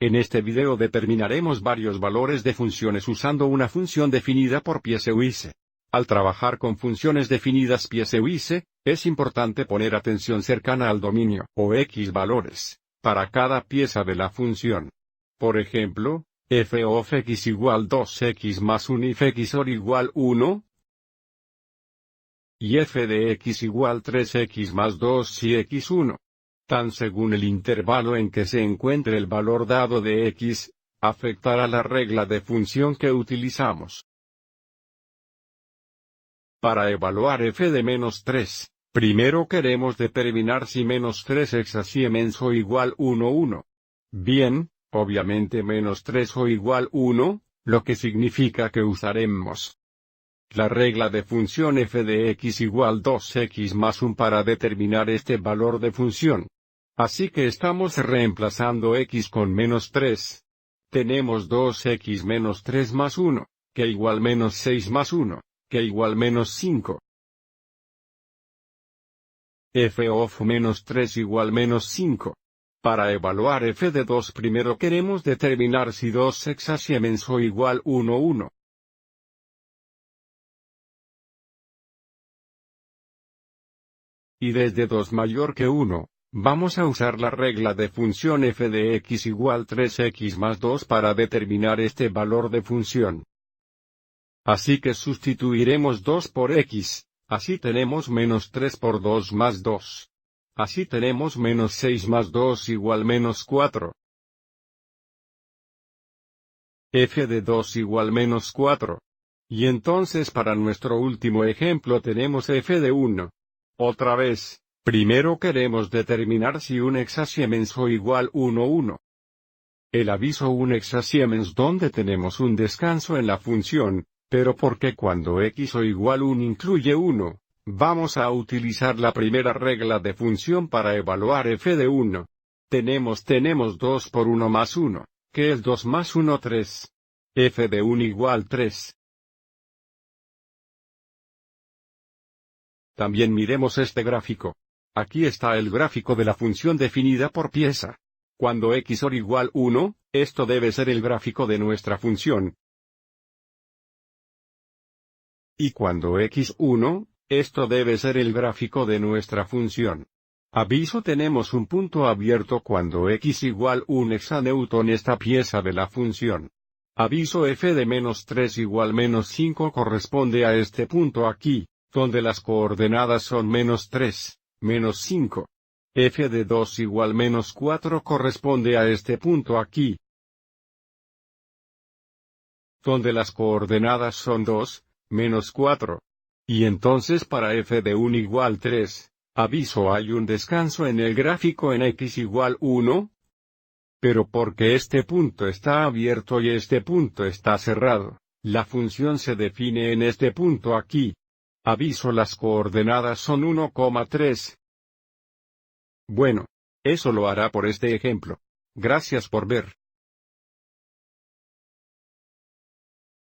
En este video determinaremos varios valores de funciones usando una función definida por Piecewise. Al trabajar con funciones definidas Piecewise, es importante poner atención cercana al dominio o x valores para cada pieza de la función. Por ejemplo, f of x igual 2x más 1 if x or igual 1, y f de x igual 3x más 2 si x 1. Tan según el intervalo en que se encuentre el valor dado de x, afectará la regla de función que utilizamos. Para evaluar f de menos 3, primero queremos determinar si menos 3 exactamente o igual 1. Bien, obviamente menos 3 o igual 1, lo que significa que usaremos la regla de función f de x igual 2x más 1 para determinar este valor de función. Así que estamos reemplazando x con menos 3. Tenemos 2x menos 3 más 1, que igual menos 6 más 1, que igual menos 5. f of menos 3 igual menos 5. Para evaluar f de 2 primero queremos determinar si 2 exactamente o igual 1. Y desde 2 mayor que 1, vamos a usar la regla de función f de x igual 3x más 2 para determinar este valor de función. Así que sustituiremos 2 por x, así tenemos menos 3 por 2 más 2. Así tenemos menos 6 más 2 igual menos 4. f de 2 igual menos 4. Y entonces para nuestro último ejemplo tenemos f de 1. Otra vez, primero queremos determinar si un exactamente o igual 1. El aviso un exactamente donde tenemos un descanso en la función, pero porque cuando x o igual 1 incluye 1, vamos a utilizar la primera regla de función para evaluar f de 1. Tenemos 2 por 1 más 1, que es 2 más 1 3. f de 1 igual 3. También miremos este gráfico. Aquí está el gráfico de la función definida por pieza. Cuando x or igual 1, esto debe ser el gráfico de nuestra función. Y cuando x 1, esto debe ser el gráfico de nuestra función. Aviso tenemos un punto abierto cuando x igual 1 hexanewton esta pieza de la función. Aviso f de menos 3 igual menos 5 corresponde a este punto aquí, donde las coordenadas son menos 3, menos 5. f de 2 igual menos 4 corresponde a este punto aquí, donde las coordenadas son 2, menos 4. Y entonces para f de 1 igual 3, aviso hay un descanso en el gráfico en x igual 1. Pero porque este punto está abierto y este punto está cerrado, la función se define en este punto aquí. Aviso las coordenadas son 1,3. Bueno, eso lo hará por este ejemplo. Gracias por ver.